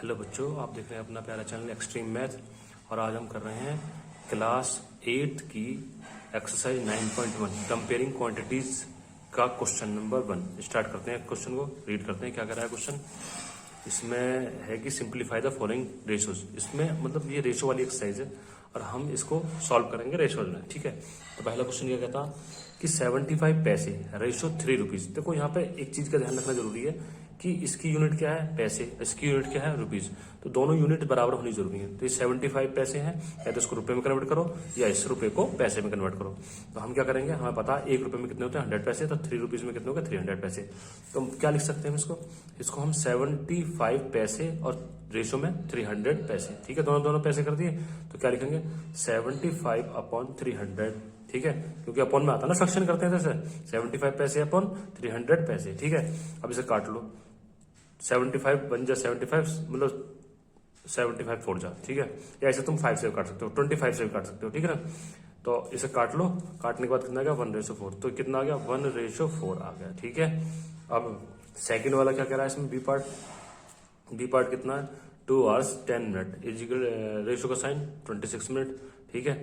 Hello बच्चों, आप देख रहे हैं अपना प्यारा चैनल एक्सट्रीम मैथ। और आज हम कर रहे हैं क्लास 8 की एक्सरसाइज 9.1 कंपेयरिंग क्वांटिटीज का क्वेश्चन नंबर 1। स्टार्ट करते हैं क्वेश्चन को, रीड करते हैं क्या कर रहा है क्वेश्चन। इसमें है कि सिंप्लीफाई द फॉलोइंग रेशोज। इसमें मतलब ये रेशो वाली एक्सरसाइज है और हम इसको सॉल्व करेंगे रेशोज में। ठीक है, तो पहला क्वेश्चन क्या कहता कि 75 पैसे रेशो 3 रुपीज। देखो यहाँ पे एक चीज का ध्यान रखना जरूरी है कि इसकी यूनिट क्या है पैसे, इसकी यूनिट क्या है रुपीज। तो दोनों यूनिट बराबर होनी जरूरी है। तो ये 75 पैसे हैं, या तो इसको रुपए में कन्वर्ट करो या इस रुपए को पैसे में कन्वर्ट करो। तो हम क्या करेंगे, हमें पता है 1 रुपए में कितने होते हैं 100 पैसे, तो 3 रुपीज में कितने होंगे 300 पैसे। तो हम क्या लिख सकते हैं इसको हम 75 पैसे और रेशो में 300 पैसे। ठीक है, दोनों पैसे कर दिए। तो क्या लिखेंगे 75 अपॉन 300। ठीक है, क्योंकि अपॉन में आता ना, फ्रैक्शन करते हैं जैसे 75 पैसे अपॉन 300 पैसे। ठीक है, अब इसे काट लो। 75 बन जा 75, मतलब 75 फोड़ जा। ठीक है, या ऐसे तुम 5 से भी काट सकते हो, 25 से भी काट सकते हो। ठीक है ना, तो इसे काट लो। काटने के बाद कितना आ गया 1:4। तो कितना आ गया 1:4 आ गया। ठीक है, अब सेकंड वाला क्या कह रहा है इसमें, बी पार्ट कितना है 2 hours 10 minute इजिकल रेशो का साइन 26 मिनट। ठीक है,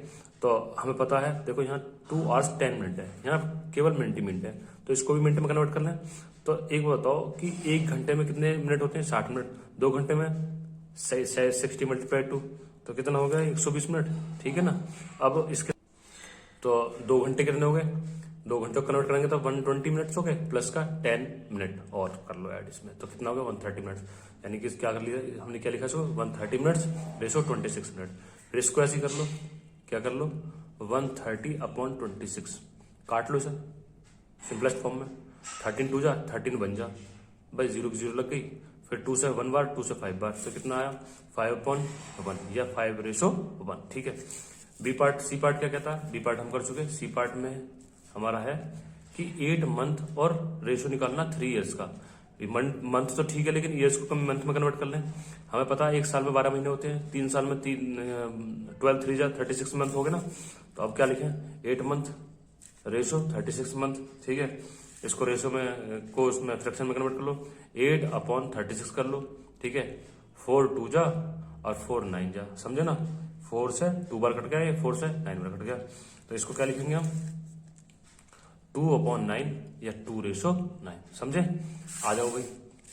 तो हमें पता है देखो यहाँ 2 hours 10 minute है, यहाँ केवल मिनट है। तो इसको भी मिनट में कन्वर्ट करना है। तो एक बताओ कि 1 घंटे में कितने मिनट होते हैं 60 मिनट। 2 घंटे में 60 मल्टीप्लाई 2, तो कितना हो गया 120 मिनट। ठीक है ना, अब इसके तो 2 घंटे कितने हो गए, 2 घंटे को कन्वर्ट करेंगे तो 120 मिनट्स हो गए, प्लस का 10 मिनट और कर लो ऐड इसमें। तो कितना हो गया 130 मिनट्स। यानी कि क्या कर लिया हमने, क्या लिखा इसको 130 मिनट्स रेशो 26 मिनट। फिर इसको ऐसे कर लो, क्या कर लो 130 अपॉन 26। काट लो इसे सिंपलेस्ट फॉर्म में। 13 2 जा 13 बन जा भाई, 0 की 0 लग गई। फिर 2 से 1 बार, 2 से 5 बार, तो कितना आया 5/1 या 5:1। ठीक है, बी पार्ट। सी पार्ट क्या कहता है, बी पार्ट हम कर चुके। सी पार्ट में हमारा है कि 8 मंथ और रेशो निकालना 3 ईयर्स का। मंथ तो ठीक है, लेकिन ईयर्स को मंथ में कन्वर्ट कर लें। हमें पता है 1 साल में 12 महीने होते हैं, 3 साल में 12 3 जा 36 मंथ हो गए ना। तो अब क्या लिखें 8 मंथ रेशो 36 मंथ। ठीक है, इसको रेशो में को उसमें फ्रैक्शन में कन्वर्ट कर लो, 8 अपॉन 36 कर लो। ठीक है, 4 2 जा और 4 9 जा, समझे ना। 4 से 2 बार कट गया, ये 4 से 9 बार कट गया। तो इसको क्या लिखेंगे हम 2/9 या 2:9, समझे। आ जाओ भाई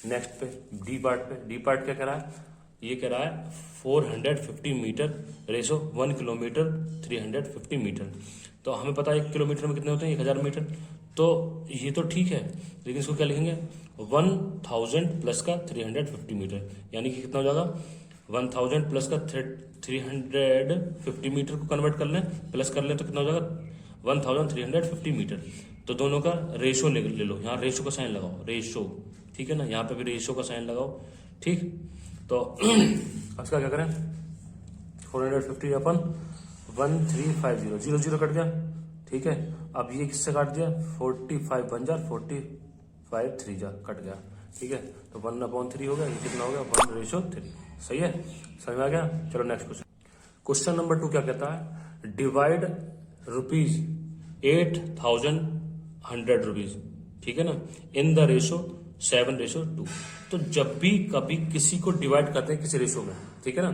नेक्स्ट पे, डी पार्ट पे। डी पार्ट क्या कह रहा है, ये कह रहा है 450 मीटर रेशो 1 किलोमीटर 350 मीटर। तो हमें पता है 1 किलोमीटर में कितने होते हैं 1000 मीटर। तो ये तो ठीक है, लेकिन इसको क्या लिखेंगे 1000 प्लस का 350 मीटर। यानी कि कितना हो जाएगा 1000 प्लस का 350 मीटर को कन्वर्ट कर लें, प्लस कर लें तो कितना हो जाएगा 1350 मीटर। तो दोनों का रेशो ले लो, यहाँ रेशो का साइन लगाओ, रेशो। ठीक है ना, यहाँ पे भी रेशो का साइन लगाओ। ठीक, तो इसका क्या करें 450 अपन 1350 0 0 कट गया। ठीक है, अब ये किससे काट दिया 45 बन जा 45 3 जा कट गया। ठीक है, तो 1/3 हो गया, ये कितना हो गया 1:3। सही है, समझ में आ गया। चलो नेक्स्ट क्वेश्चन। क्वेश्चन नंबर 2 क्या कहता है, डिवाइड रुपीज 8100 रुपीज। ठीक है ना, इन द रेशो 7:2। तो जब भी कभी किसी को डिवाइड करते हैं किसी रेशो में, ठीक है ना,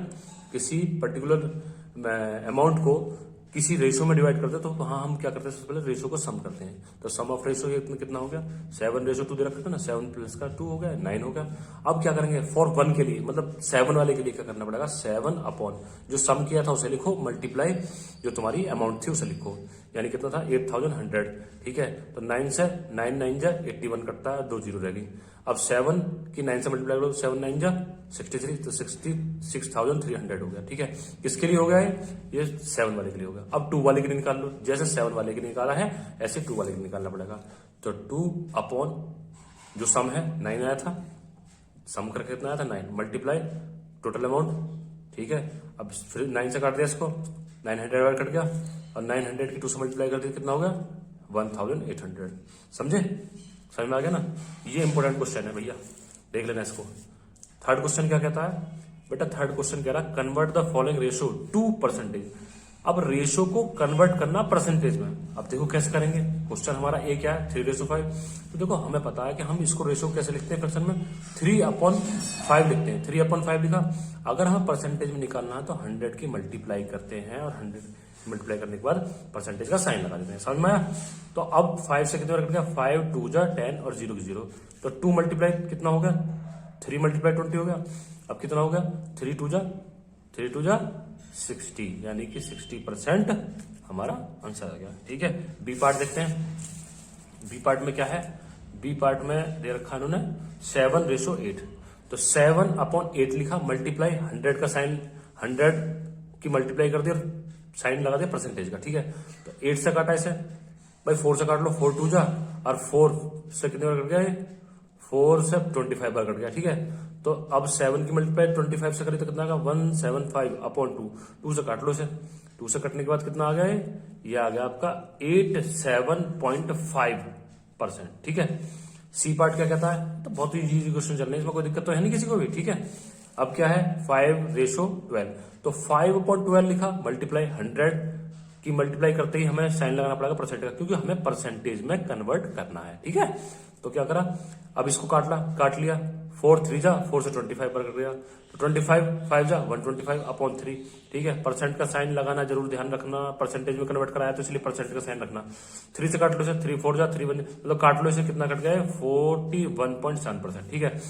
किसी पर्टिकुलर अमाउंट को किसी रेशो में डिवाइड करते हैं, तो हाँ हम क्या करते हैं सबसे पहले रेशो को सम करते हैं। तो सम ऑफ रेशो ये कितना हो गया 7:2 दे रखा था ना, 7 प्लस का 2 हो गया 9 हो गया। अब क्या करेंगे फॉर 1 के लिए, मतलब 7 वाले के लिए क्या करना पड़ेगा 7 अपॉन जो सम किया था उसे लिखो, मल्टीप्लाई जो तुम्हारी अमाउंट थी उसे लिखो। यानी कितना था 8100। ठीक है, तो 9 से 9 9 जा 81 कटता है, 2 0 रहेगी। अब 7 की 9 से मल्टीप्लाई करो, 7 9 जा 63, तो 66,300 हो गया। ठीक है, किसके लिए हो गया ये 7 वाले के लिए हो गया। अब 2 वाले के लिए निकाल लो, जैसे 7 वाले के लिए निकाला है ऐसे 2 वाले के लिए निकालना पड़ेगा। तो 2 अपॉन जो सम है 9 आया था, सम करके कितना आया था 9 मल्टीप्लाई टोटल अमाउंट। ठीक है, अब फिर 9 से काट दिया इसको, 900 कट गया, और 900 की 2 से मल्टीप्लाई कर दिया कितना हो गया 1800। समझे, समझ में आ गया ना। ये इंपॉर्टेंट क्वेश्चन है भैया, देख लेना इसको। थर्ड क्वेश्चन क्या कहता है बेटा, थर्ड क्वेश्चन कह रहा है convert the following ratio two percentage. अब रेशो को कन्वर्ट करना परसेंटेज में। अब देखो कैसे करेंगे। क्वेश्चन हमारा ए क्या है, 3:5। तो देखो हमें पता है कि हम इसको रेशो कैसे लिखते हैं फ्रैक्शन में, 3/5 लिखते हैं। 3/5 लिखा। अगर हमें परसेंटेज में निकालना है तो 100 की मल्टीप्लाई करते हैं और 100 मल्टीप्लाई करने के बाद परसेंटेज का साइन लगा देते हैं। समझ में आया। तो अब 5 से कितने बार कट गया, 5 2 जा 10 और 0 की 0। तो 2 मल्टीप्लाई कितना हो गया, 3 मल्टीप्लाई 20 हो गया। अब कितना हो गया, 3 2 जा 60, यानी कि 60% हमारा आंसर आ गया। ठीक है। बी पार्ट देखते हैं। बी पार्ट में क्या है, बी पार्ट में दे रखा इन्होंने 7:8। तो 7/8 लिखा, मल्टीप्लाई 100 का साइन, 100 की मल्टीप्लाई कर दिया, साइन लगा दिया परसेंटेज का। ठीक है। तो 8 से काटा इसे, भाई 4 से काट लो, 4 2 जा, और 4 से कितने बार कट गया, 4 से 25 बार कट गया। ठीक है। तो अब 7 की मल्टीप्लाई 25 से करी तो कितना आ गया, 175/2। 2 से काट लो इसे, 2 से कटने के बाद कितना आ गया, ये आ गया आपका 87.5%। ठीक है। सी पार्ट क्या कहता है, तो बहुत ही इजी क्वेश्चन चल रहे हैं, इसमें कोई दिक्कत तो है नहीं किसी को भी। ठीक है। अब क्या है, 5:12। तो 5/12 लिखा, मल्टीप्लाई 100 की मल्टीप्लाई करते ही हमें साइन लगाना पड़ेगा परसेंटेज का, क्योंकि हमें परसेंटेज में कन्वर्ट करना है। ठीक है। तो क्या करा, अब इसको काट लिया, 4 3 जा, 4 से 25 पर कट गया। तो 25 5 जा 125/3। ठीक है। परसेंट का साइन लगाना जरूर ध्यान रखना, परसेंटेज में कन्वर्ट कराया तो इसलिए परसेंट का साइन रखना। 3 से काट लो इसे, 3 4 जा 3 1, मतलब काट लो इसे, कितना कट गया है, 41.7%। ठीक है।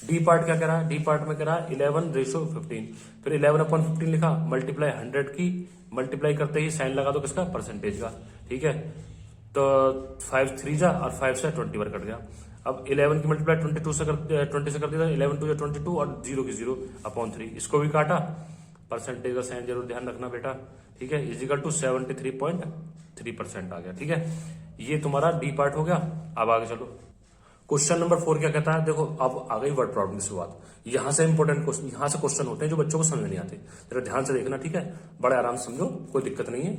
डी पार्ट क्या कह रहा है, डी पार्ट में कह रहा है 11:15। फिर 11/15 लिखा, मल्टीप्लाई 100 की मल्टीप्लाई करते ही साइन लगा दो किसका, परसेंटेज का। ठीक है। तो 5 3 जा और 5 से 20 बार कट गया। अब 11 की मल्टीप्लाई 20 से कर दिया, 11 2 22 और 0 की 0/3। इसको भी काटा, परसेंटेज का साइन जरूर ध्यान रखना बेटा। ठीक है। इजिकल टू 73.3% आ गया। ठीक है। ये तुम्हारा डी पार्ट हो गया। अब आगे चलो, क्वेश्चन नंबर 4 क्या कहता है, देखो अब आ गई वर्ड प्रॉब्लम की शुरुआत। यहां से इंपॉर्टेंट क्वेश्चन, यहां से क्वेश्चन होते हैं जो बच्चों को समझ में नहीं आते, जरा ध्यान से देखना। ठीक है। बड़े आराम से समझो, कोई दिक्कत नहीं है।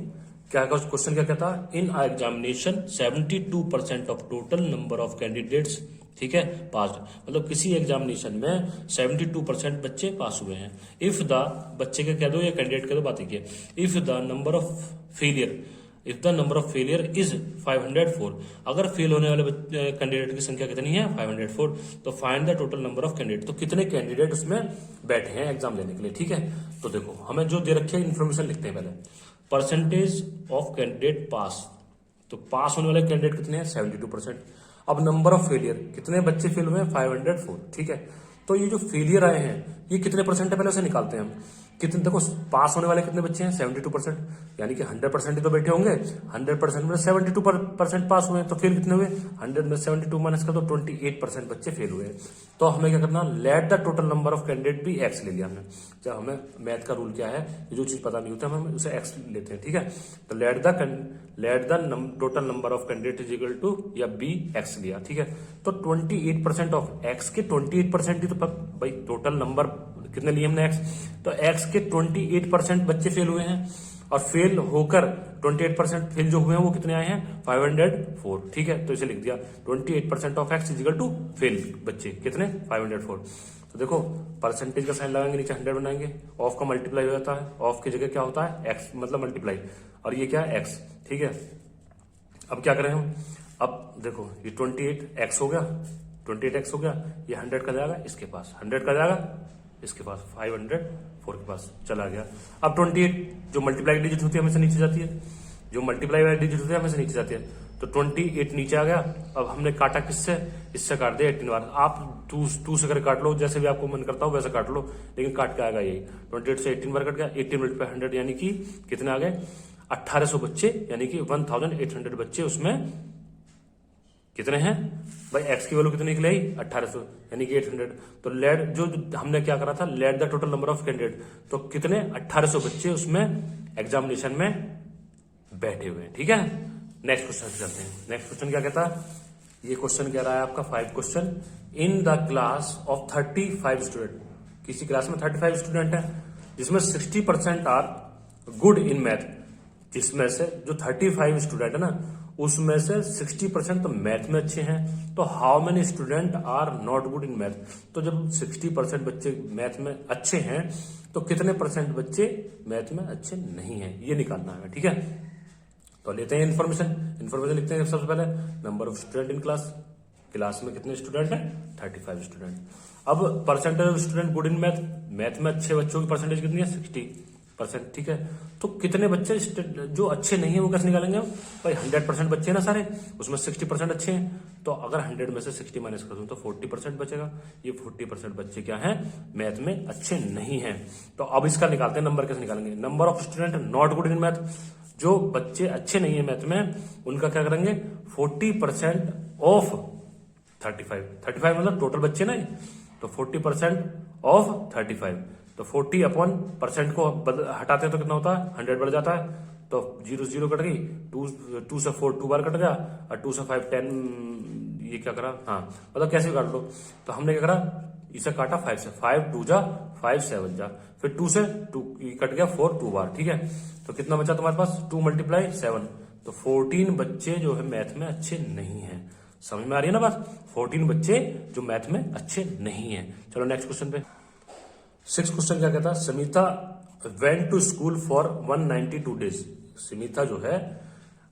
क्या क्वेश्चन क्या कहता है, in examination 72% of total number of candidates, ठीक है, पास। मतलब किसी एग्जामिनेशन में 72% बच्चे पास हुए हैं। इफ द, बच्चे के कह दो या कैंडिडेट कह दो, बात है, if the number of failure, if the number of failure is 504, अगर फेल होने वाले कैंडिडेट की संख्या कितनी है, 504, तो find the total number of candidate, तो कितने कैंडिडेट उसमें बैठे हैं एग्जाम लेने के लिए। ठीक है। तो देखो हमें जो दे रखी है इन्फॉर्मेशन लिखते हैं पहले, परसेंटेज ऑफ कैंडिडेट पास, तो पास होने वाले कैंडिडेट कितने हैं, 72%। अब नंबर ऑफ फेलियर, कितने बच्चे फेल हुए हैं, 504। ठीक है। तो ये जो फेलियर आए हैं ये कितने परसेंट है, पहले उसे निकालते हैं हम। कितने, देखो पास होने वाले कितने बच्चे हैं, 72%, यानी कि 100% ही तो बैठे होंगे। 100% में 72% पास हुए, तो फेल कितने हुए, 100 में 72 माइनस कर दो, 28% बच्चे फेल हुए। तो हमें क्या करना, late the total number of candidate भी एक्स ले लिया हमने। जब हमें मैथ का रूल क्या है, ये जो चीज पता नहीं होता हम उसे एक्स लेते हैं। ठीक है। तो let the total number of candidate is equal to, या बी एक्स लिया। ठीक है। तो 28% ऑफ एक्स के 28% ही तो भाई टोटल नंबर कितने लिए हमने एक्स, तो एक्स के 28% बच्चे फेल हुए हैं, और फेल होकर 28% फेल जो हुए हैं वो कितने आए हैं, 504। ठीक है। तो इसे लिख दिया 28% of x is equal to fail बच्चे कितने, 504। तो देखो परसेंटेज का साइन लगाएंगे, नीचे 100 बनाएंगे, ऑफ का मल्टीप्लाई हो जाता है, ऑफ की जगह क्या होता है, एक्स मतलब मल्टीप्लाई, और ये क्या है, एक्स। ठीक है। अब क्या करें हम, अब देखो ये 28x हो गया, 28x हो गया, ये 100 का जाएगा इसके पास, 100 का जाएगा इसके पास, 504 के पास चला गया। अब 28 जो मल्टीप्लाई डिजिट होती है हमेशा नीचे जाती है, जो मल्टीप्लाई वाली डिजिट होती है हमेशा नीचे जाती है। तो 28 नीचे आ गया। अब हमने काटा किससे, इससे काट दिया 18 बार। आप 2 से कर काट लो, जैसे भी आपको मन करता हो वैसे काट लो, लेकिन काट के आएगा यही। 28 से 18 बार कट गया, 18 मल्टीप्लाई 100 यानी कि कितने आ गए, 1800 बच्चे, यानी कि 1800 बच्चे उसमें कितने हैं भाई, एक्स की वैल्यू कितनी निकली आई, 1800 यानी कि 800। तो लेट, जो हमने क्या करा था, late the total number of candidate, तो कितने 1800 बच्चे उसमें एग्जामिनेशन में बैठे हुए हैं। ठीक है। नेक्स्ट क्वेश्चन चलते हैं। नेक्स्ट क्वेश्चन क्या कहता है, ये क्वेश्चन कह रहा है आपका 5 question, in the class of 35 student, किसी क्लास में 35 स्टूडेंट है जिसमें 60% आर गुड इन मैथ, जिसमें से जो 35 स्टूडेंट है ना उसमें से 60% तो मैथ में अच्छे हैं। तो how many student are not good in math, तो जब 60% बच्चे मैथ में अच्छे हैं तो कितने परसेंट बच्चे मैथ में अच्छे नहीं हैं, ये निकालना है। ठीक है, तो लेते हैं इन्फॉर्मेशन लिखते हैं। सबसे पहले number of student in class में कितने स्टूडेंट हैं, 35 स्टूडेंट। अब percentage of student good in math में अच्छे बच्चों की परसेंटेज कितनी है, 60%। ठीक है, तो कितने बच्चे जो अच्छे नहीं है वो कैसे निकालेंगे हम, भाई 100% बच्चे हैं ना सारे, उसमें 60% अच्छे हैं, तो अगर 100 में से 60 माइनस कर दूं तो 40% बचेगा। ये 40% बच्चे क्या हैं, मैथ में अच्छे नहीं हैं। तो अब इसका निकालते हैं, नंबर कैसे निकालेंगे, number of student not good in math, जो बच्चे अच्छे नहीं है मैथ में उनका क्या करेंगे, 40% ऑफ 35 मतलब टोटल बच्चे ना, तो 40% ऑफ 35, तो 40 अपॉन परसेंट को हटाते हैं तो कितना होता है, 100 बढ़ जाता है। तो 0 0 कट गई, 2 से 4 2 बार कट गया, और 2 से 5 10, ये क्या करा, हाँ मतलब कैसे भी काट लो। तो हमने क्या करा, इसे काटा 5 से, 5 2 जा 5 7 जा, फिर 2 से 2 कट गया 4 2 बार। ठीक है, तो कितना बचा तुम्हारे पास, 2 × 7, तो 14 बच्चे जो है मैथ में अच्छे नहीं है। समझ में आ रही है ना बात, 14 बच्चे जो मैथ में अच्छे नहीं है। चलो नेक्स्ट क्वेश्चन पे, 6 क्वेश्चन क्या कहता है, Samita went to school for 192 days. Samita जो है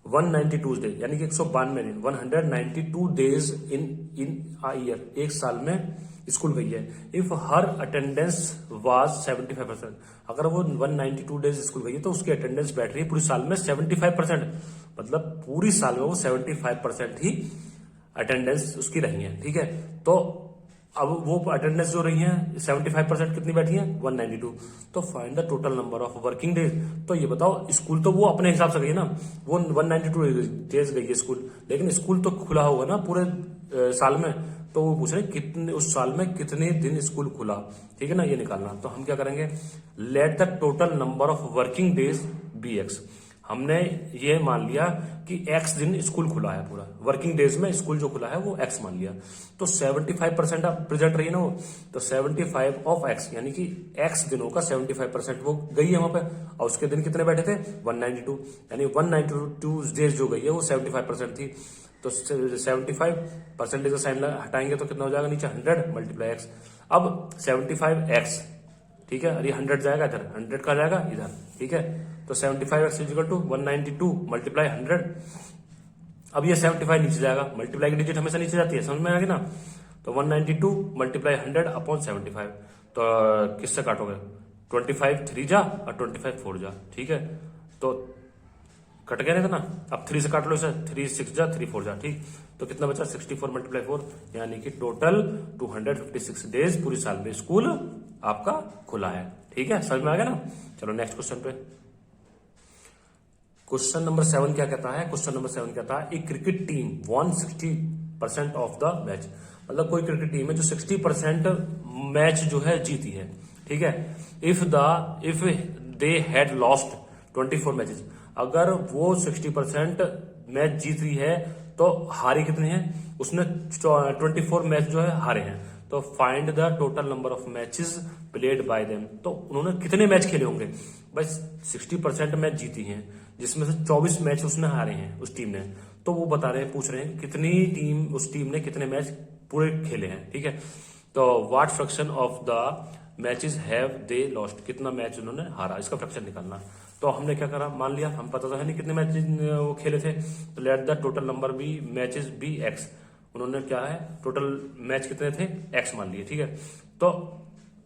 192 डे यानी कि 192 दिन, 192 डेज इन अ ईयर, एक साल में स्कूल गई है। इफ हर अटेंडेंस वाज 75%, अगर वो 192 डेज स्कूल गई है तो उसकी अटेंडेंस बैठ रही है पूरी साल में 75%, मतलब पूरी साल में वो 75% ही अटेंडेंस उसकी रही है। ठीक है, तो अब वो अटेंडेंस जो रही है 75% कितनी बैठी है, 192, तो find the total number of working days. तो ये बताओ, स्कूल तो वो अपने हिसाब से गई ना, वो 192 डेज गई है स्कूल, लेकिन स्कूल तो खुला होगा ना पूरे साल में, तो वो पूछ रहे कितने उस साल में कितने दिन स्कूल खुला। ठीक है ना, ये निकालना। तो हम क्या करेंगे, let the total number of working days be x. हमने ये मान लिया कि x दिन स्कूल खुला है, पूरा वर्किंग डेज में स्कूल जो खुला है वो x मान लिया। तो 75% प्रेजेंट रही है ना वो, तो 75 ऑफ x यानी कि x दिनों का 75% वो गई है वहां पे, और उसके दिन कितने बैठे थे, 192, यानी 192 डेज जो गई है वो 75% थी। तो 75% का साइन हटाएंगे तो कितना हो जाएगा, नीचे 100 × x। अब 75x, ठीक है, अरे 100 जाएगा इधर, 100 का जाएगा इधर। ठीक है, तो 75x = 192 × 100। अब ये 75 नीचे जाएगा, मल्टीप्लाई की डिजिट हमेशा नीचे जाती है, समझ में आ गया ना। तो 192 × 100 अपॉन 75, तो किससे काटोगे, 25 3 जा और 25 4 जा। ठीक है, तो कट गया ना, अब 3 से काट लो इसे, 3 6 जा 3 4 जा। ठीक, तो कितना बचा, 64 × 4, यानी कि टोटल 256 डेज पूरी साल में स्कूल आपका खुला है। ठीक है, समझ में आ गया ना। चलो नेक्स्ट क्वेश्चन पे, क्वेश्चन नंबर 7 क्या कहता है, क्वेश्चन नंबर 7 कहता है, एक cricket team von 60% of the match, मतलब कोई क्रिकेट टीम है जो 60% मैच जो है जीती है। ठीक है, if they had lost 24 matches, अगर वो 60% मैच जीत रही है तो हारी कितने हैं, उसने 24 मैच जो है हारे हैं। तो find the total number of matches played by them, तो उन्होंने कितने मैच खेले होंगे, बस 60% मैच जीती हैं जिसमें से 24 मैच उसने हारे हैं उस टीम ने, तो वो बता रहे हैं, पूछ रहे हैं कितनी टीम, उस टीम ने कितने मैच पूरे खेले हैं। ठीक है, तो what fraction of the matches have they lost, कितना मैच उन्होंने हारा, इसका फ्रैक्शन निकालना। तो हमने क्या करा, मान लिया हम पता तो है नहीं कितने मैच वो खेले थे, तो let the total number be matches be x, उन्होंने क्या है टोटल मैच कितने थे, एक्स मान लिए। ठीक है, तो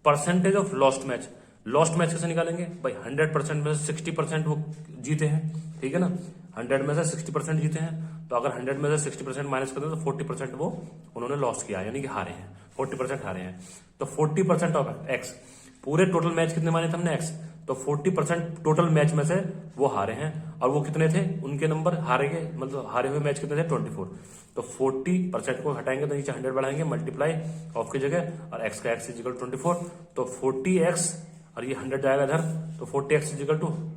परसेंटेज ऑफ लॉस्ट मैच कैसे निकालेंगे भाई, 100% में से 60% वो जीते हैं। ठीक है ना, 100 में से 60% जीते हैं, तो अगर 100 में से 60% माइनस कर दो तो 40% वो उन्होंने लॉस किया, यानी कि हारे हैं, 40% हारे हैं। तो 40% ऑफ एक्स, पूरे टोटल मैच कितने माने थे हमने एक्स, तो 40% टोटल मैच में से वो हारे हैं, और वो कितने थे, उनके नंबर हारे गए, मतलब हारे हुए मैच कितने थे 24। तो 40% को हटाएंगे तो नीचे 100 बढ़ाएंगे, मल्टीप्लाई ऑफ की जगह, और एक्स का एक्स = 24, तो 40x, और ये 100 जाएगा इधर, तो 40x =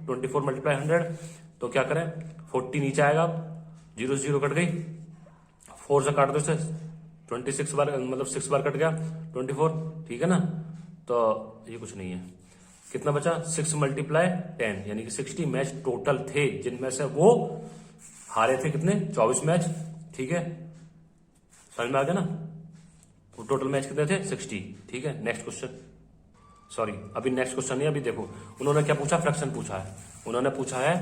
24 × 100। तो क्या करें, 40 नीचे आएगा, 0 से 0 कट गई, 4 से काट दो इसे, 26 बार, मतलब 6 बार कट गया 24। ठीक है ना, तो ये कुछ नहीं है, कितना बचा, 6 × 10, यानी कि 60 मैच टोटल थे जिनमें से वो हारे थे कितने 24 मैच, ठीक है, समझ में आ गया ना। तो टोटल मैच कितने थे 60, ठीक है। नेक्स्ट क्वेश्चन, सॉरी अभी नेक्स्ट क्वेश्चन नहीं, अभी देखो उन्होंने क्या पूछा, फ्रैक्शन पूछा है। उन्होंने पूछा है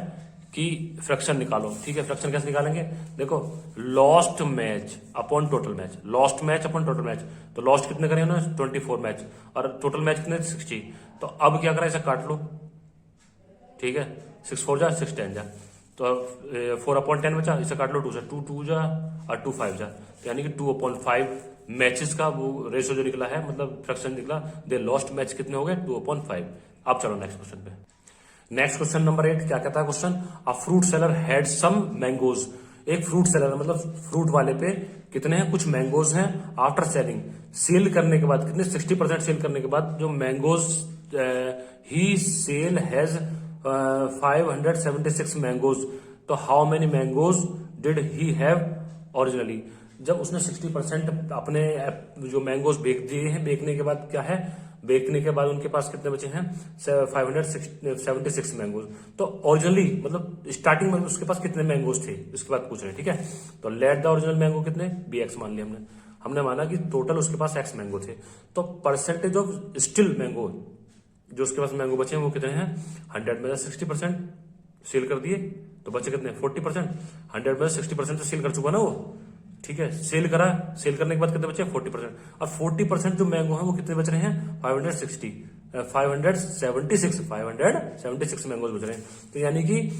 कि फ्रैक्शन निकालो, ठीक है। फ्रैक्शन कैसे निकालेंगे, देखो lost match upon total match, lost match upon total match, तो लॉस्ट कितने करे उन्होंने 24 मैच और टोटल मैच कितने 60। तो अब क्या करा, इसे काट लो, ठीक है, 6 4 जा 6 10 जा, तो 4/10 बचा, इसे काट लो 2 से, 2 2 जा और 2 5 जा, तो यानी कि 2/5 मैचेस का वो रेशो जो निकला है, मतलब फ्रैक्शन निकला, दे लॉस्ट मैच कितने हो गए 2/5। अब चलो नेक्स्ट क्वेश्चन पे। नेक्स्ट क्वेश्चन नंबर 8 क्या कहता है question, a fruit seller had some mangoes. एक फ्रूट सेलर मतलब फ्रूट वाले पे कितने हैं, कुछ मैंगोज हैं। आफ्टर सेलिंग, सेल करने के बाद कितने 60% सेल करने के बाद जो mangoes he sell has 576 mangoes, तो how many mangoes did he have originally. जब उसने 60% अपने जो मैंगोज बेच दिए हैं, बेचने के बाद क्या है, बेचने के बाद उनके पास कितने बचे हैं 576 मैंगोज। तो ओरिजिनली मतलब स्टार्टिंग में उसके पास कितने मैंगोज थे, इसके बाद पूछ रहे हैं, ठीक है। तो लेट द ओरिजिनल मैंगो कितने BX मान लिया हमने माना कि टोटल उसके पास X मैंगो थे, तो परसेंटेज ऑफ स्टिल मैंगो जो उसके पास मैंगो बचे हैं वो कितने हैं 100 में 60% सेल कर दिए, तो बचे कितने 40%। 100 में 60% तो सेल कर चुका ना वो, ठीक है, सेल करा, सेल करने के बाद कितने बचे 40%, और 40% जो मैंगो है वो कितने बच रहे हैं 576 मैंगोज बच रहे हैं। तो यानी कि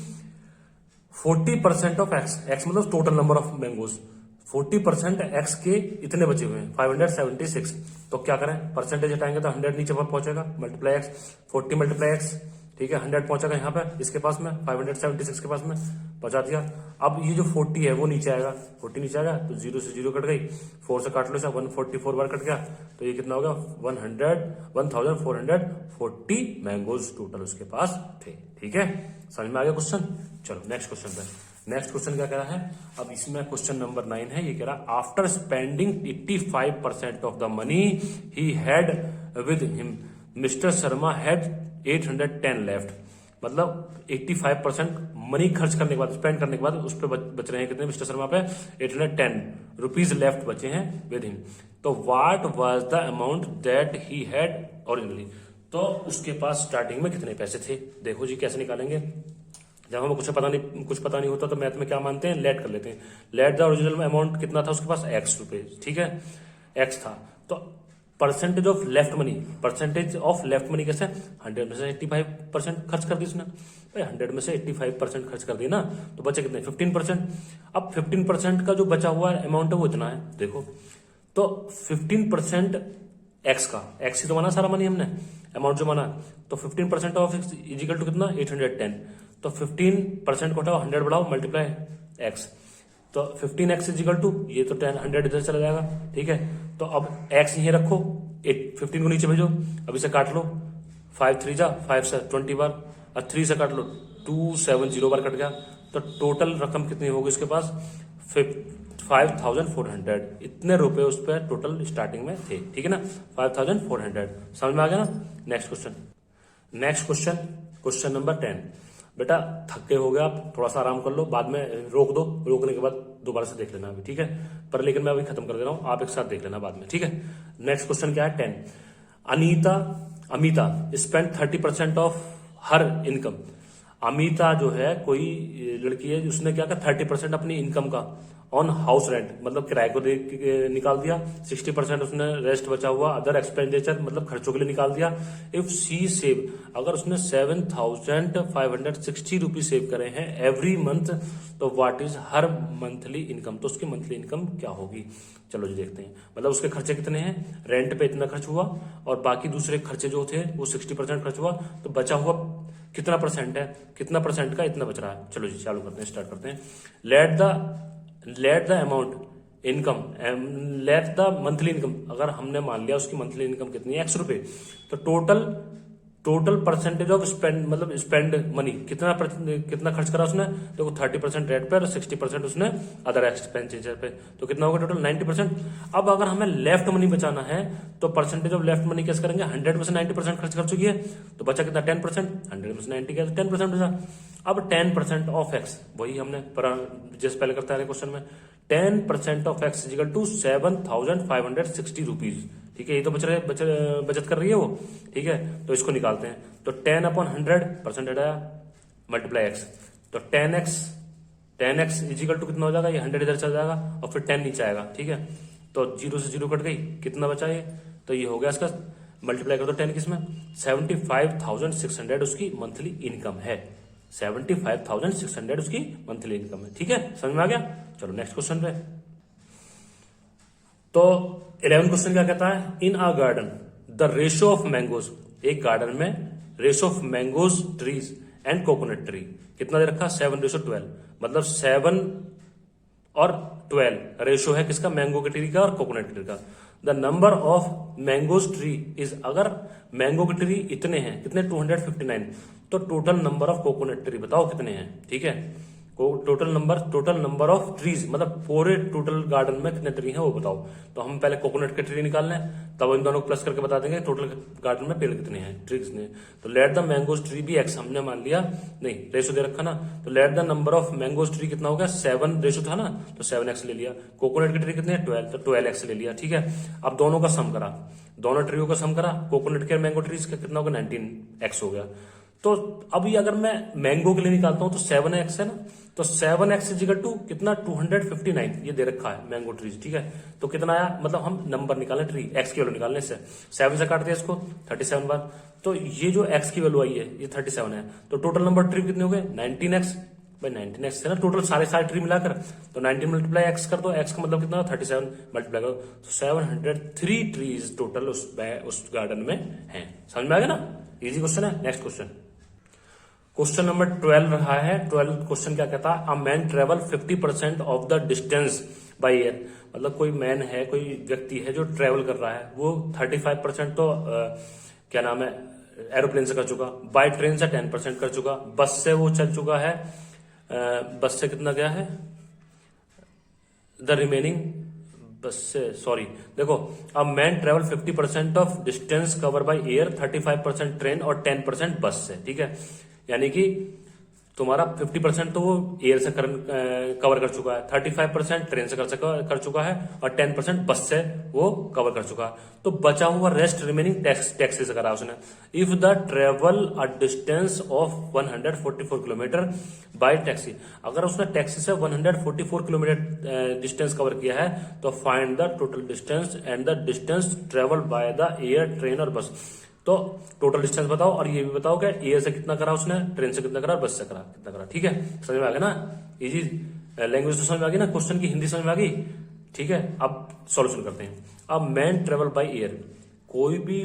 40% ऑफ एक्स मतलब total number of mangoes, 40% x के इतने बचे हुए हैं 576। तो क्या करें, परसेंटेज हटाएंगे तो 100 नीचे पर पहुंचेगा, मल्टीप्लाई एक्स, 40 मल्टीप्लाई एक्स, ठीक है, 100 पहुंचेगा यहाँ पे इसके पास में, 576 के पास में पहुंचा दिया। अब ये जो 40 है वो नीचे आएगा, 40 नीचे आएगा तो 0 से 0 कट गई, 4 से काट लो, 144 बार कट गया, तो ये कितना होगा 1440 मैंगोज टोटल उसके पास थे, ठीक है। समझ में आ गया क्वेश्चन। चलो नेक्स्ट क्वेश्चन पे। नेक्स्ट क्वेश्चन क्या कह रहा है, अब इसमें क्वेश्चन नंबर 9 है, ये कह रहा after spending 85% of the money he had with him, mister Sharma had 810 left. मतलब 85% मनी खर्च करने के बाद, स्पेंड करने के बाद उस पर बच रहे हैं कितने मिस्टर शर्मा पे 810 रुपीज लेफ्ट बचे हैं विद हिम। तो what was the amount that he had originally, तो उसके पास स्टार्टिंग में कितने पैसे थे। देखो जी कैसे निकालेंगे, जब हमें कुछ पता नहीं होता तो मैथ में क्या मानते हैं, लेट कर लेते हैं। लेट द ओरिजिनल अमाउंट कितना था उसके पास X रुपए, ठीक है, X था। तो percentage of left money, percentage of left money कैसे 100 में से 85% खर्च कर दी उसने, भाई 100 में से 85% खर्च कर दी ना, तो बचे कितने 15%। अब 15% का जो बचा हुआ अमाउंट है वो इतना है, देखो तो 15% एक्स का, एक्स ही तो माना सारा मनी हमने, अमाउंट जो माना, तो 15% ऑफ एक्स इजिकल टू कितना 810। तो 15% को हटाओ 100 बढ़ाओ मल्टीप्लाई एक्स, तो 15x इजिकल टू ये तो 100 इधर चला जाएगा, ठीक है। तो अब x यहीं रखो, 15 को नीचे भेजो, अब इसे काट लो, 5 3 जा 5 से 20 बार, और 3 से काट लो 270 बार कट गया। तो टोटल रकम कितनी होगी उसके पास 5400, इतने रुपए उस पर टोटल स्टार्टिंग में थे, ठीक है ना, 5400। समझ में आ गया ना। Next question, question number 10। बेटा थके हो गया, आप थोड़ा सा आराम कर लो, बाद में रोक दो, रोकने के बाद दोबारा से देख लेना अभी, ठीक है, पर लेकिन मैं अभी खत्म कर दे रहा हूं, आप एक साथ देख लेना बाद में, ठीक है। नेक्स्ट क्वेश्चन क्या है 10। Amita spend 30% of her income. Amita जो है कोई लड़की है, उसने क्या कहा 30% अपनी इनकम का ऑन हाउस रेंट मतलब किराए को निकाल दिया, 60% उसने रेस्ट बचा हुआ अदर एक्सपेंडिचर मतलब खर्चों के लिए निकाल दिया। इफ सी सेव, अगर उसने 7560 रुपीज सेव करे हैं एवरी मंथ, तो what is her monthly income, तो उसकी मंथली इनकम क्या होगी। चलो जी देखते हैं, मतलब उसके खर्चे कितने हैं, रेंट पे इतना खर्च हुआ और बाकी दूसरे खर्चे जो थे वो 60% खर्च हुआ, तो बचा हुआ कितना परसेंट है, कितना परसेंट का इतना बच रहा है। चलो जी चालू करते हैं, स्टार्ट करते हैं। Let the amount income, let the monthly income, अगर हमने मान लिया उसकी मंथली इनकम कितनी है X रुपए, तो total total percentage of spend मतलब स्पेंड मनी कितना खर्च करा उसने, देखो 30% रेंट पे और 60% उसने अदर एक्सपेंडिचर पे, तो कितना होगा टोटल 90%। अब अगर हमें लेफ्ट मनी बचाना है तो परसेंटेज ऑफ लेफ्ट मनी कैसे करेंगे, 100 में से 90% खर्च कर चुकी है तो बचा कितना 10%, 100 में से 90 गया तो 10% बचा। अब 10% ऑफ एक्स, वही हमने जैसे पहले करते हैं क्वेश्चन में, 10% of x is equal to 7,560 rupees, ठीक है, ये तो बचत कर रही है वो, ठीक है, तो इसको निकालते हैं। तो 10/100% आया मल्टीप्लाई एक्स, तो 10x इजिकल टू कितना हो जाएगा, ये 100 इधर चल जाएगा और फिर 10 नीचे आएगा, ठीक है, तो 0 से 0 कट गई, कितना बचा ये, तो ये हो गया इसका, मल्टीप्लाई कर दो 10 किसमें, 75,600 उसकी मंथली इनकम है, 75,600 उसकी मंथली इनकम है, ठीक है, समझ में आ गया। चलो नेक्स्ट क्वेश्चन पे। तो 11 क्वेश्चन क्या कहता है, in a garden the ratio of mangoes, एक गार्डन में ratio of mangoes trees and coconut tree कितना दे रखा, 7:12, मतलब 7 और 12 रेशियो है किसका, मैंगो के ट्री का और कोकोनट ट्री का। The number of mangoes tree is, अगर मैंगो के ट्री इतने हैं, कितने 259, तो total number of coconut tree बताओ कितने हैं, ठीक है, टोटल नंबर ऑफ ट्रीज मतलब पूरे टोटल गार्डन में कितने ट्री हैं वो बताओ। तो हम पहले कोकोनट के ट्री निकाल लें, तब इन दोनों को प्लस करके बता देंगे टोटल गार्डन में पेड़ कितने हैं, ट्री कितने हैं। तो लेट द मैंगोज ट्री भी एक्स हमने मान लिया, नहीं रेशो दे रखा ना, तो let the number of mangoes tree कितना हो गया, 7 रेशो था ना, तो 7x ले लिया। कोकोनट के ट्री कितने हैं 12, तो 12x ले लिया, ठीक है। अब दोनों का सम करा, दोनों ट्रीओ का सम करा, कोकोनट के मैंगो ट्रीज का कितना होगा 19x हो गया। तो अभी अगर मैं मैंगो के लिए निकालता हूं तो 7x है ना, तो 7x इजिकल टू कितना 259 ये दे रखा है मैंगो ट्रीज, ठीक है, तो कितना आया, मतलब हम नंबर निकालें ट्री x की वैल्यू निकालने से 7 से काट दिया इसको 37 बार, तो ये जो x की वैल्यू आई है ये 37 है, तो टोटल नंबर ट्री कितने हो गए 19x, भाई 19x है ना टोटल सारे ट्री मिलाकर, तो 19 मल्टीप्लाई x कर दो, x का मतलब कितना 37 मल्टीप्लाई करो, तो 703 ट्रीज टोटल उस गार्डन में है। समझ में आ गया ना, इजी क्वेश्चन है। नेक्स्ट क्वेश्चन नंबर 12 रहा है। 12 क्वेश्चन क्या कहता है, a man travel 50% of the distance by air, मतलब कोई मैन है, कोई व्यक्ति है जो ट्रेवल कर रहा है, वो 35% तो क्या नाम है एरोप्लेन से कर चुका, बाय ट्रेन से 10% कर चुका, बस से वो चल चुका है, बस से कितना गया है, द रिमेनिंग बस से, सॉरी देखो, अब man travel 50% of distance cover by air, 35% train और 10% बस से, ठीक है, यानी कि तुम्हारा 50% तो वो एयर से कवर कर चुका है, 35% ट्रेन से कर चुका है और 10% बस से वो कवर कर चुका है, तो बचा हुआ रेस्ट रिमेनिंग टैक्सी से करा उसने। If the travel a distance of 144 kilometre bye taxi, अगर उसने टैक्सी से 144 किलोमीटर डिस्टेंस कवर किया है तो find the total distance and the distance travel by the air train और बस, तो टोटल डिस्टेंस बताओ और ये भी बताओ कि एयर से कितना करा उसने, ट्रेन से कितना करा, बस से करा कितना करा, ठीक है, समझ में आ गया ना, इजी लैंग्वेज तो समझ में आ गई ना, क्वेश्चन की हिंदी समझ में आ गई, ठीक है। अब सॉल्यूशन करते हैं। अब मैन ट्रेवल बाय एयर, कोई भी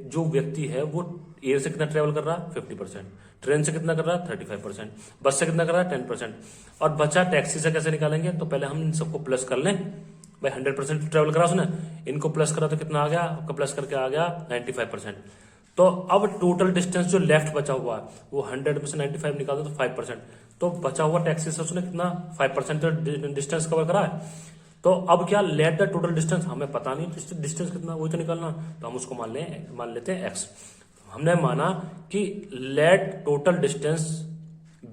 जो व्यक्ति है वो एयर से कितना ट्रेवल कर रहा है 50%, ट्रेन से कितना कर रहा है 35%, बस से कितना कर रहा है 10%, और बचा टैक्सी से कैसे निकालेंगे, तो पहले हम इन सबको प्लस कर लें, भाई 100% ट्रेवल करा उसने, इनको प्लस करा तो कितना आ गया आपका, प्लस करके आ गया 95%। तो अब टोटल डिस्टेंस जो लेफ्ट बचा हुआ है वो 100 में से 95 निकाल दो तो 5%, तो बचा हुआ टैक्सी से उसने कितना 5% डिस्टेंस कवर करा है। तो अब क्या, लेट द टोटल डिस्टेंस, हमें पता नहीं डिस्टेंस कितना, वही तो निकालना, तो हम उसको मान लेते हैं x। हमने माना कि let total distance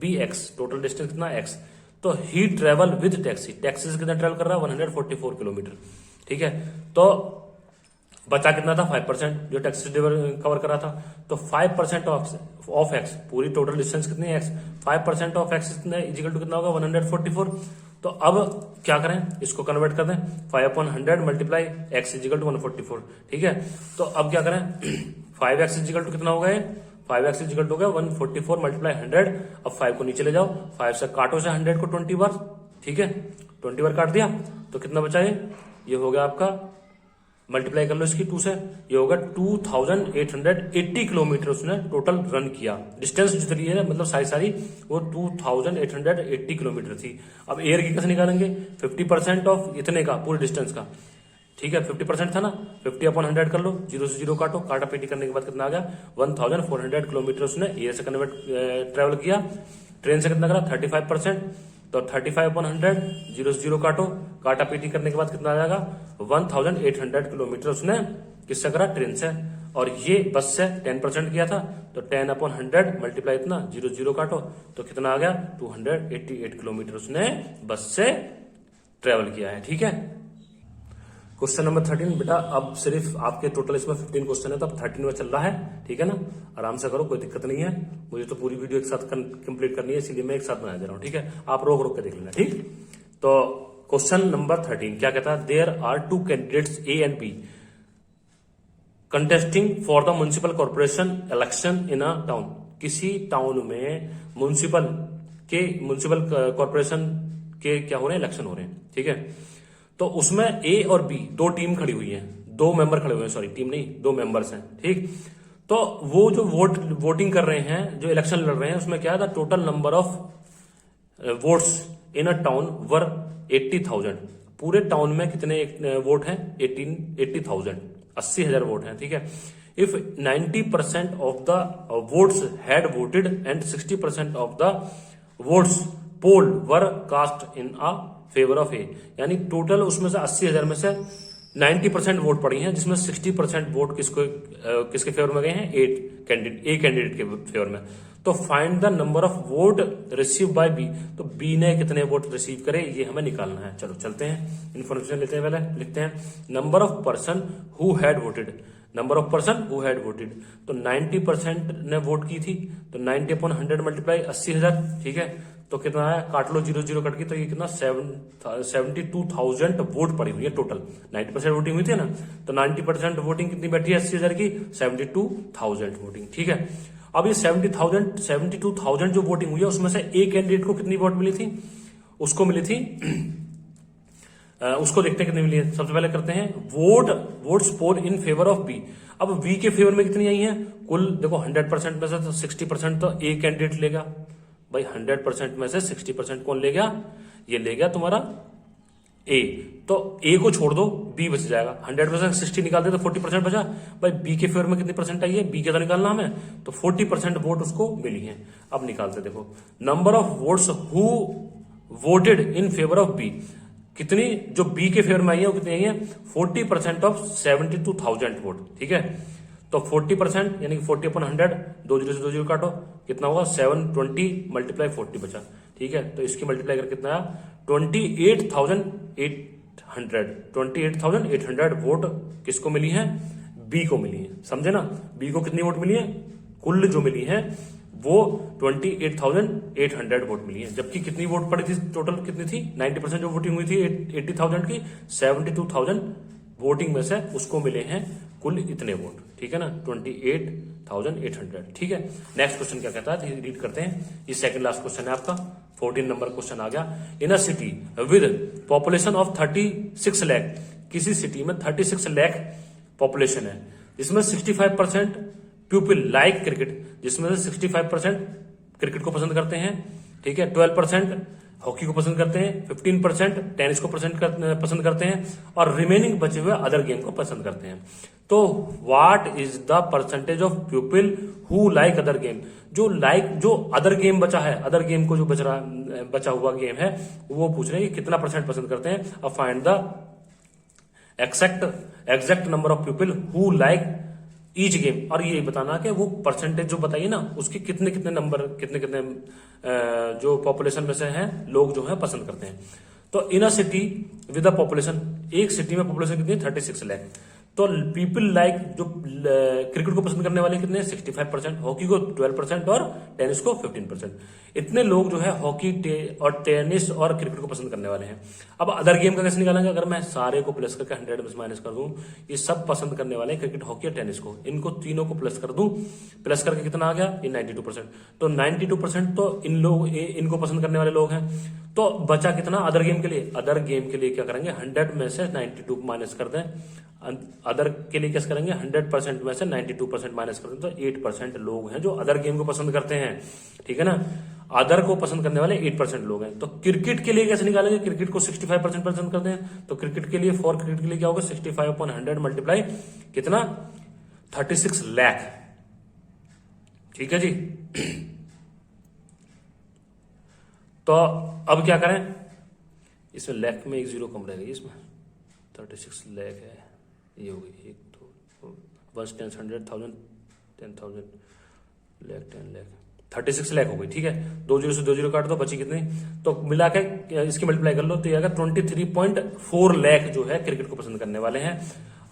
be x, total distance कितना x, तो he travel with taxi, taxi से कितना ट्रेवल कर रहा है 144 किलोमीटर, ठीक है, तो बचा कितना था 5% जो टैक्सी कवर करा था, तो 5% ऑफ एक्स, पूरी टोटल डिस्टेंस कितनी है x, 5% of x is equal to कितना होगा 144। तो अब क्या करें, इसको कन्वर्ट कर दें, 5/100 मल्टीप्लाई एक्स इजिकल टू 144, ठीक है। तो अब क्या करें 5x इजिकल टू कितना होगा, 5x इजिकल टू हो गया 144 मल्टीप्लाई 100, अब 5 को नीचे ले जाओ, 5 से काटो से 100 को 20 बार, ठीक है, 20 बार काट दिया तो कितना बचा, ये हो गया आपका, मल्टीप्लाई कर लो इसकी 2 से, ये होगा 2880 किलोमीटर उसने टोटल रन किया, डिस्टेंस जितनी है मतलब सारी वो 2880 किलोमीटर थी। अब एयर की कैसे निकालेंगे, 50% ऑफ इतने का पूरे डिस्टेंस का, ठीक है, 50% था ना, 50/100 कर लो, 0 से 0 काटो, काटा पीटी करने के बाद कितना आ गया, 1400 किलोमीटर उसने एयर से कन्वर्ट ट्रेवल किया। ट्रेन से कितना करा, 35%, तो 35/100, 0 से 0 काटो, काटा पीटी करने के बाद कितना आ जाएगा, 1800 किलोमीटर उसने किससे करा, ट्रेन से। और ये बस से 10% किया था, तो 10/100 मल्टीप्लाई इतना, 0 0 काटो, तो कितना आ गया, 288 किलोमीटर उसने बस से ट्रेवल किया है। ठीक है, क्वेश्चन नंबर 13 बेटा, अब सिर्फ आपके टोटल इसमें 15 क्वेश्चन है, तो अब 13 में चल रहा है। ठीक है ना, आराम से करो, कोई दिक्कत नहीं है। मुझे तो पूरी वीडियो एक साथ कंप्लीट करनी है, इसीलिए मैं एक साथ बना दे रहा हूँ। ठीक है, आप रोक रोक के देख लेना। ठीक, तो क्वेश्चन नंबर 13 क्या कहता है, there are 2 candidates A and B contesting for the municipal corporation election in a town. किसी टाउन में म्युनिसिपल कॉर्पोरेशन के क्या हो रहे हैं, इलेक्शन हो रहे हैं। ठीक है, तो उसमें ए और बी दो टीम खड़ी हुई है, 2 मेंबर खड़े हुए हैं, सॉरी टीम नहीं, 2 मेंबर्स हैं। ठीक, तो वो जो वोटिंग कर रहे हैं, जो इलेक्शन लड़ रहे हैं, उसमें क्या है, total number of votes in a town were 80,000। पूरे टाउन में कितने वोट हैं, 80,000, 80,000 वोट हैं। ठीक है, if 90% of the votes had voted and 60% of the votes poll were cast in a favour of A, यानी टोटल उसमें से 80,000 में से 90% वोट पड़ी हैं, जिसमें 60% वोट किसके फेवर में गए हैं, ए कैंडिडेट के फेवर में। तो find the number of vote receive by B, तो बी ने कितने वोट रिसीव करे, ये हमें निकालना है। चलो चलते हैं, इन्फॉर्मेशन लेते हैं, पहले लिखते हैं number of person who had voted, number of person who had voted, तो 90% ने वोट की थी, तो 90/100 मल्टीप्लाई 80,000। ठीक है, तो कितना है, काट लो, 0 0 कट के, तो ये कितना 72,000 वोट पड़ी हुई है टोटल। 90% वोटिंग हुई थी ना, तो 90% वोटिंग कितनी बैठी है 80,000 की, 72,000 वोटिंग। ठीक है, अब ये 72,000 जो वोटिंग हुई है, उसमें से एक कैंडिडेट को कितनी वोट मिली थी, उसको मिली थी उसको देखते हैं कितनी मिली है। सबसे पहले करते हैं votes poll in favour of B. अब बी के फेवर में कितनी आई है, कुल देखो 100% में से तो 60% तो ए कैंडिडेट लेगा भाई, 100% में से 60% कौन ले गया, ये ले गया तुम्हारा ए, तो ए को छोड़ दो, बी बच जाएगा। 100% 60 निकाल दे तो 40% बचा भाई। बी के फेवर में कितनी परसेंट आई है, बी का तो निकालना हमें, तो 40% वोट उसको मिली है। अब निकालते देखो, number of votes who voted in favour of B, कितनी जो बी के फेवर में आई है वो कितनी आई है, 40% ऑफ 72,000 वोट। ठीक है, तो 40% यानी कि 40/100, 2 0 से 2 0 काटो, कितना होगा 720 मल्टीप्लाई 40 बचा। ठीक है, तो इसकी मल्टीप्लाई करके कितना आया, 28,800 वोट किसको मिली है, बी को मिली है। समझे ना, बी को कितनी वोट मिली है, कुल जो मिली है वो 28,800 वोट मिली है। जबकि कितनी वोट पड़ी थी टोटल, कितनी थी, 90% जो वोटिंग हुई थी 80,000 की, 72,000 वोटिंग में से उसको मिले हैं कुल इतने वोट। ठीक है ना, 28,800। ठीक है, नेक्स्ट क्वेश्चन क्या कहता है, रीड करते हैं। ये सेकंड लास्ट क्वेश्चन है आपका, 14 नंबर क्वेश्चन आ गया। In a city with population of 36 lakh, किसी सिटी में 36 लाख पॉपुलेशन है, जिसमें 65% पीपल लाइक क्रिकेट, जिसमें से 65% क्रिकेट को पसंद करते हैं। ठीक है, 12% हॉकी को पसंद करते हैं, 15% टेनिस को पसंद करते हैं, और रिमेनिंग बचे हुए अदर गेम को पसंद करते हैं। तो what is the percentage of people who like other game, जो अदर गेम बचा है, अदर गेम को जो बचा हुआ गेम है वो पूछ रहे हैं कितना परसेंट पसंद करते हैं। अब find the exact number of people who like each game, और ये बताना कि वो परसेंटेज जो बताइए ना, उसके कितने नंबर, कितने जो पॉपुलेशन में से हैं लोग जो है पसंद करते हैं। तो in a city with a population, एक सिटी में पॉपुलेशन कितनी है, 36 लाख, तो पीपल लाइक जो क्रिकेट को पसंद करने वाले कितने, 65%, हॉकी को 12% और टेनिस को 15%। इतने लोग जो है हॉकी और टेनिस और क्रिकेट को पसंद करने वाले हैं। अब अदर गेम का कैसे निकालेंगे, अगर मैं सारे को प्लस करके 100 में माइनस कर दूं, ये सब पसंद करने वाले हैं क्रिकेट, हॉकी और टेनिस को, इनको तीनों को प्लस कर दूं, प्लस करके कितना आ गया, ये 92%। तो 92% तो इनको पसंद करने वाले लोग हैं। तो बचा कितना अदर गेम के लिए, अदर गेम के लिए क्या करेंगे, 100 में से 92 माइनस कर दें, अदर के लिए कैसे करेंगे, 100% में से 92% माइनस कर दें, तो 8% लोग हैं जो अदर गेम को पसंद करते हैं। ठीक है ना, अदर को पसंद करने वाले 8% लोग हैं। तो क्रिकेट के लिए कैसे निकालेंगे, क्रिकेट को 65% पसंद करते हैं, तो क्रिकेट के लिए फॉर क्रिकेट के लिए क्या होगा 65/100 मल्टीप्लाई कितना 36 लाख। ठीक है जी। तो अब क्या करें, इसमें लाख में एक जीरो कम रहेगा, इसमें 36 लाख है, ये हो गई 1 2 1 10 100 1000 10,000 लाख 10 लाख 36 लाख हो गई। ठीक है, 2 जीरो से 2 जीरो काट दो, बची कितनी, तो मिला के इसकी मल्टीप्लाई कर लो तो ये आएगा 23.4 लाख जो है क्रिकेट को पसंद करने वाले हैं।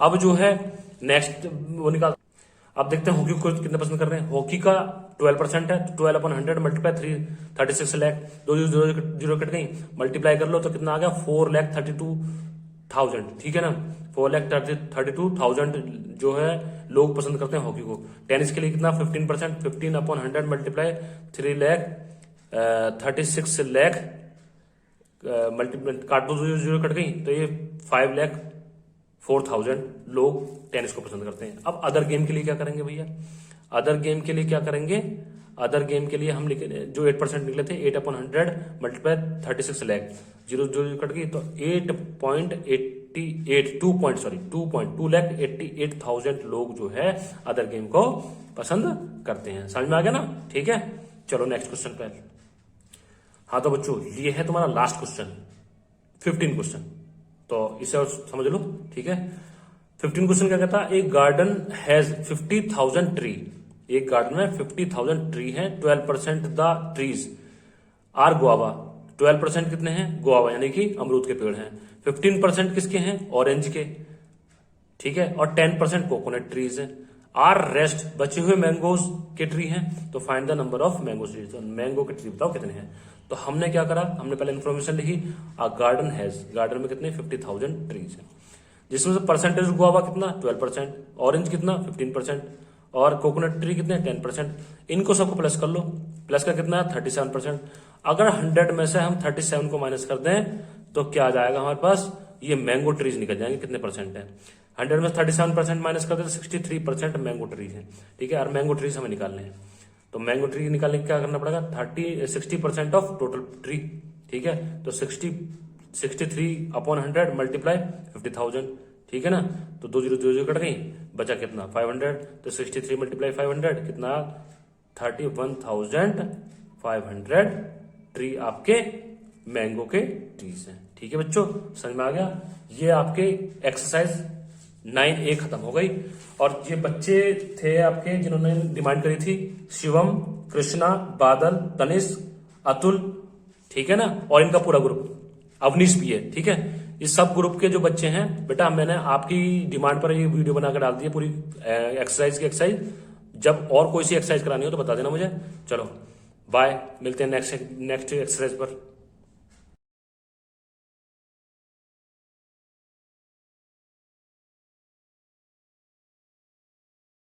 अब जो है नेक्स्ट वो निकाल, अब देखते हैं हॉकी को कितने पसंद कर रहे हैं। हॉकी का 12% है, 12/100 मल्टीप्लाई 36 लाख, 2 जीरो कट गई, मल्टीप्लाई कर लो तो कितना आ गया 4,32,000। ठीक है ना, 4,32,000 जो है लोग पसंद करते हैं हॉकी को। टेनिस के लिए कितना 15%, 15/100 मल्टीप्लाई 3,36 लाख मल्टीप्लाई काट दो, जीरो कट गई तो ये 5,04,000 लोग टेनिस को पसंद करते हैं। अब अदर गेम के लिए क्या करेंगे भैया, अदर गेम के लिए क्या करेंगे, अदर गेम के लिए हम लिखे जो 8% निकले थे 8/100 मल्टीप्लाई 36 लाख, जीरो जो कट गई तो 2.88,000 लोग जो है अदर गेम को पसंद करते हैं। समझ में आ गया ना। ठीक है, चलो नेक्स्ट क्वेश्चन पे। हाँ तो बच्चों ये है तुम्हारा लास्ट क्वेश्चन 15 क्वेश्चन, तो इसे और समझ लो। ठीक है, 15 क्वेश्चन क्या कहता है, एक गार्डन हैज 50,000 ट्री, एक गार्डन में 50,000 ट्री है, 12% द ट्रीज आर गुआवा, 12% कितने हैं गुआवा यानी कि अमरूद के पेड़ हैं, 15% किसके हैं ऑरेंज के, ठीक है, और 10% कोकोनट ट्रीज है। आर रेस्ट बचे हुए मैंगोज के ट्री हैं, तो find the number of mango trees, तो मैंगो के ट्री बताओ कितने हैं। तो हमने क्या करा, हमने पहले इन्फॉर्मेशन लिखी, आ गार्डन हैज, गार्डन में कितने 50,000 ट्रीज है, जिसमें से परसेंटेज गुआवा कितना 12%, ऑरेंज कितना 15% और कोकोनट ट्री कितने 10%। इनको सबको प्लस कर लो, प्लस का कितना है 37%। अगर 100 में से हम 37 को माइनस कर दें तो क्या आ जाएगा हमारे पास, ये मैंगो ट्रीज निकल जाएंगे कितने परसेंट है। 100 में 37% माइनस कर दे तो 63% मैंगो ट्रीज है। ठीक है, और मैंगो ट्रीज हमें निकालने हैं, तो मैंगो ट्री निकालने क्या करना पड़ेगा 60% ऑफ टोटल ट्री। ठीक है, तो 63/100 मल्टीप्लाई 50,000। ठीक है ना, तो 2 जीरो कट गई, बचा कितना 500, तो 63 मल्टीप्लाई 500 कितना 31,500 ट्री आपके मैंगो के ट्रीज हैं। ठीक है बच्चों, समझ में आ गया। ये आपके एक्सरसाइज 9A खत्म हो गई। और ये बच्चे थे आपके जिन्होंने डिमांड करी थी, शिवम, कृष्णा, बादल, तनिष, अतुल, ठीक है ना, और इनका पूरा ग्रुप, अवनीश भी है। ठीक है, इस सब ग्रुप के जो बच्चे हैं बेटा, मैंने आपकी डिमांड पर ये वीडियो बनाकर डाल दी है पूरी एक्सरसाइज की एक्सरसाइज। जब और कोई सी एक्सरसाइज करानी हो तो बता देना मुझे। चलो बाय, मिलते हैं नेक्स्ट एक्सरसाइज पर।